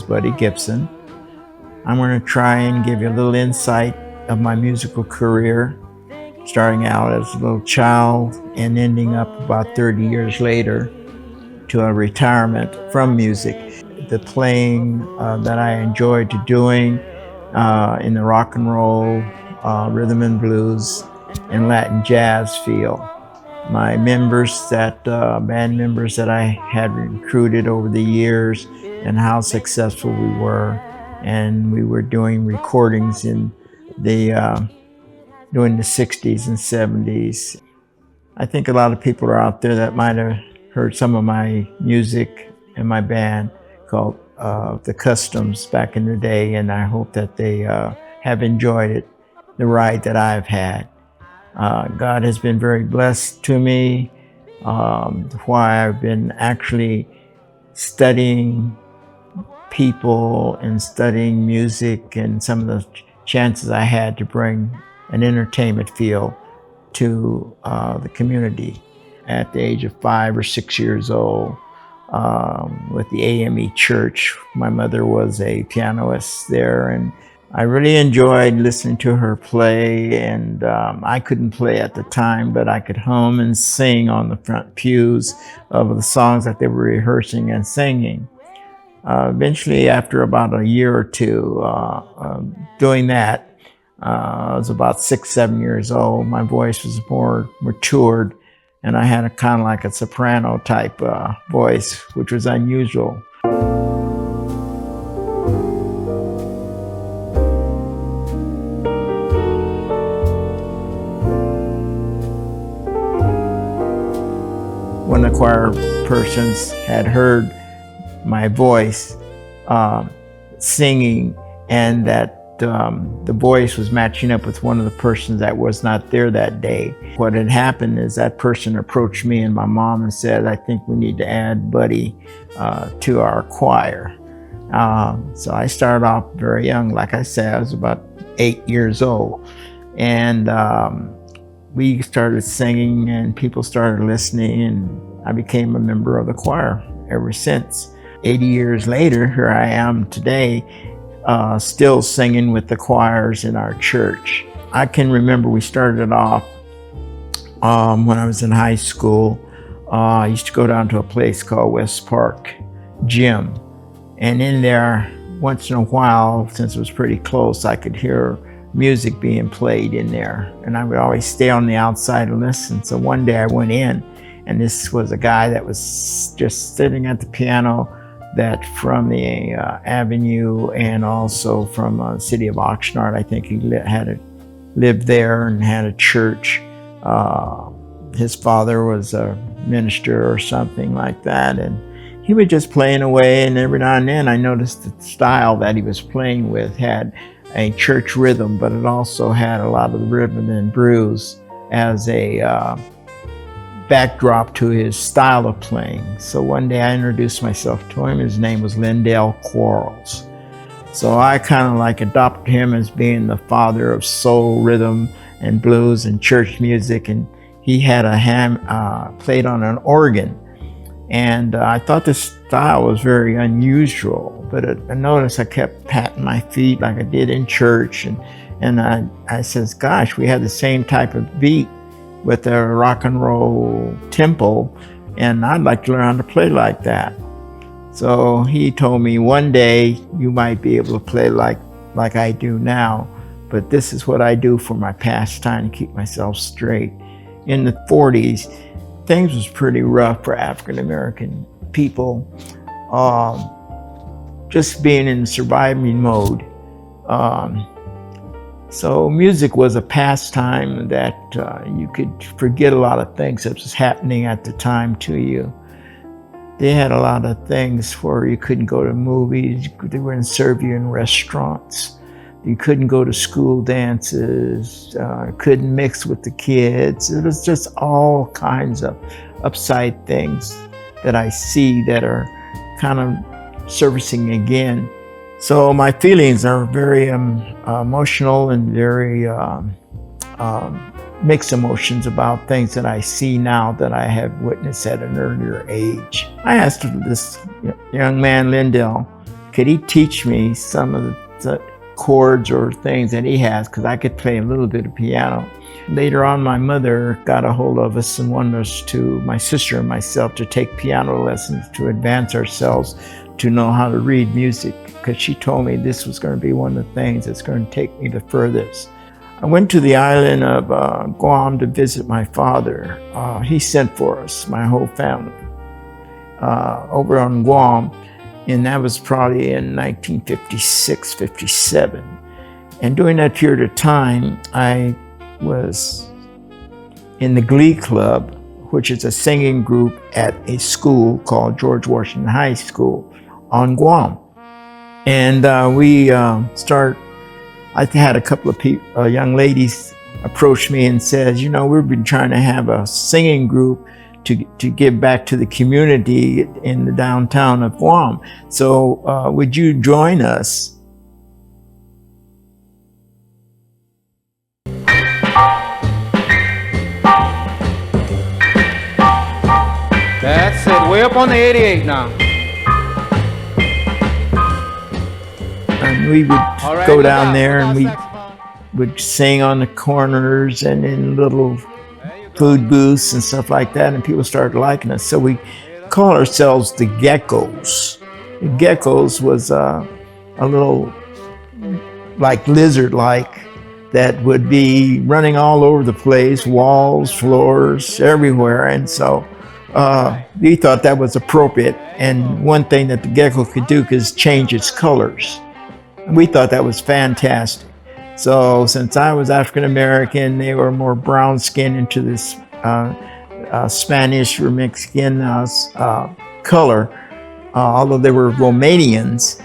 Buddy Gibson. I'm going to try and give you a little insight of my musical career, starting out as a little child and ending up about 30 years later to a retirement from music. The playing that I enjoyed doing in the rock and roll, rhythm and blues, and Latin jazz field. My members, band members that I had recruited over the years, and how successful we were. And we were doing recordings in during the 60s and 70s. I think a lot of people are out there that might have heard some of my music in my band called The Customs back in the day, and I hope that they have enjoyed it, the ride that I've had. God has been very blessed to me, why I've been actually studying people and studying music, and some of the chances I had to bring an entertainment field to the community. At the age of 5 or 6 years old, with the AME Church, my mother was a pianist there, and I really enjoyed listening to her play. And I couldn't play at the time, but I could hum and sing on the front pews of the songs that they were rehearsing and singing. Eventually, after about a year or two doing that, I was about 6, 7 years old. My voice was more matured, and I had a kind of like a soprano type voice, which was unusual. When the choir persons had heard my voice singing, and that the voice was matching up with one of the persons that was not there that day. What had happened is that person approached me and my mom and said, "I think we need to add Buddy to our choir." So I started off very young. Like I said, I was about 8 years old. And we started singing, and people started listening, and I became a member of the choir ever since. 80 years later, here I am today, still singing with the choirs in our church. I can remember we started off when I was in high school. I used to go down to a place called West Park Gym. And in there, once in a while, since it was pretty close, I could hear music being played in there. And I would always stay on the outside and listen. So one day I went in, and this was a guy that was just sitting at the piano, that from the Avenue, and also from the city of Oxnard. I think he lived there and had a church. His father was a minister or something like that, and he was just playing away. And every now and then I noticed the style that he was playing with had a church rhythm, but it also had a lot of the rhythm and blues as a backdrop to his style of playing. So one day I introduced myself to him. His name was Lindell Quarles. So I kind of like adopted him as being the father of soul, rhythm, and blues and church music. And he had played on an organ. And I thought this style was very unusual, but I noticed I kept patting my feet like I did in church. And I says, gosh, we had the same type of beat with a rock and roll tempo, and I'd like to learn how to play like that. So he told me, one day you might be able to play like I do now, but this is what I do for my pastime to keep myself straight. In the 40s, things was pretty rough for African American people, just being in surviving mode. So music was a pastime that you could forget a lot of things that was happening at the time to you. They had a lot of things where you couldn't go to movies, they wouldn't serve you in restaurants. You couldn't go to school dances, couldn't mix with the kids. It was just all kinds of upside things that I see that are kind of surfacing again. So my feelings are very emotional and very mixed emotions about things that I see now that I have witnessed at an earlier age. I asked this young man, Lindell, could he teach me some of the chords or things that he has, because I could play a little bit of piano. Later on, my mother got a hold of us and wanted us to, my sister and myself, to take piano lessons to advance ourselves to know how to read music, because she told me this was going to be one of the things that's going to take me the furthest. I went to the island of Guam to visit my father. He sent for us, my whole family, over on Guam, and that was probably in 1956, 57. And during that period of time, I was in the Glee Club, which is a singing group at a school called George Washington High School on Guam. And I had a couple of young ladies approach me and says, you know, we've been trying to have a singing group to give back to the community in the downtown of Guam. So would you join us? That's it, way up on the 88 now. And we would go down there and we would sing on the corners and in little food booths and stuff like that, and people started liking us. So we called ourselves the Geckos. The Geckos was a little like lizard-like that would be running all over the place, walls, floors, everywhere. And so we thought that was appropriate. And one thing that the gecko could do is change its colors. And we thought that was fantastic. So since I was African American, they were more brown skinned into this Spanish or Mexican color. Although they were Romanians,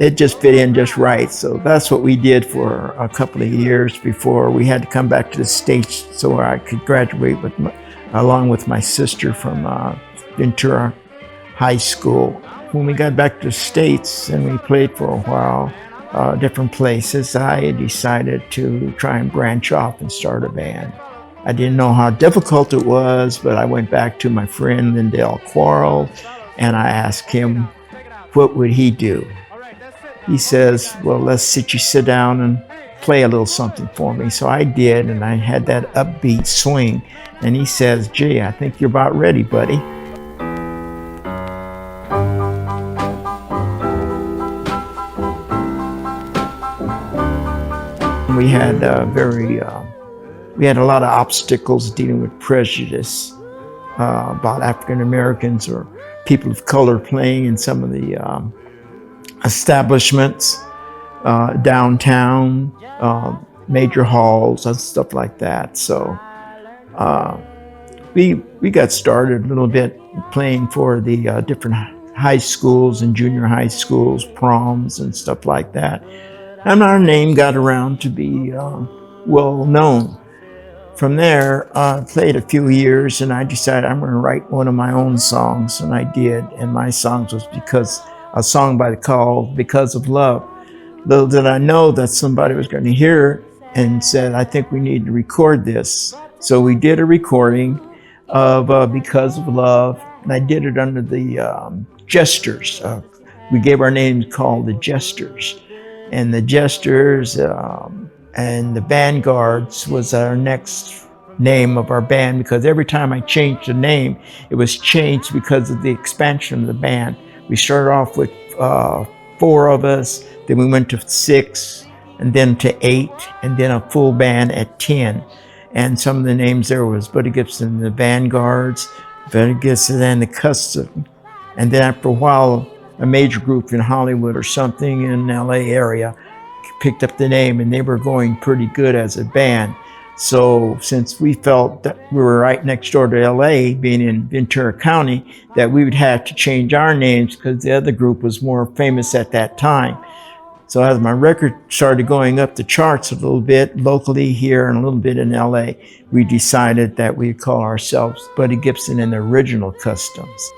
it just fit in just right. So that's what we did for a couple of years before we had to come back to the States so I could graduate along with my sister from Ventura High School. When we got back to the States and we played for a while, different places, I decided to try and branch off and start a band. I didn't know how difficult it was, but I went back to my friend Lindell Quarles and I asked him, what would he do? He says, well, let's sit down and play a little something for me. So I did, and I had that upbeat swing. And he says, gee, I think you're about ready, buddy. We had we had a lot of obstacles dealing with prejudice about African Americans or people of color playing in some of the establishments downtown, major halls and stuff like that. So we got started a little bit playing for the different high schools and junior high schools, proms and stuff like that. And our name got around to be well known. From there, I played a few years and I decided I'm going to write one of my own songs, and I did. And my songs was a song called Because of Love. Little did I know that somebody was going to hear it and said, I think we need to record this. So we did a recording of Because of Love, and I did it under the Jesters. We gave our names called the Jesters. And the Jesters and the Vanguards was our next name of our band, because every time I changed the name, it was changed because of the expansion of the band. We started off with 4 of us, then we went to 6, and then to 8, and then a full band at 10. And some of the names there was Buddy Gibson, the Vanguards, Buddy Gibson and the Custom. And then after a while, a major group in Hollywood or something in LA area picked up the name, and they were going pretty good as a band. So since we felt that we were right next door to LA, being in Ventura County, that we would have to change our names because the other group was more famous at that time. So as my record started going up the charts a little bit locally here and a little bit in LA, we decided that we'd call ourselves Buddy Gibson and the Original Customs.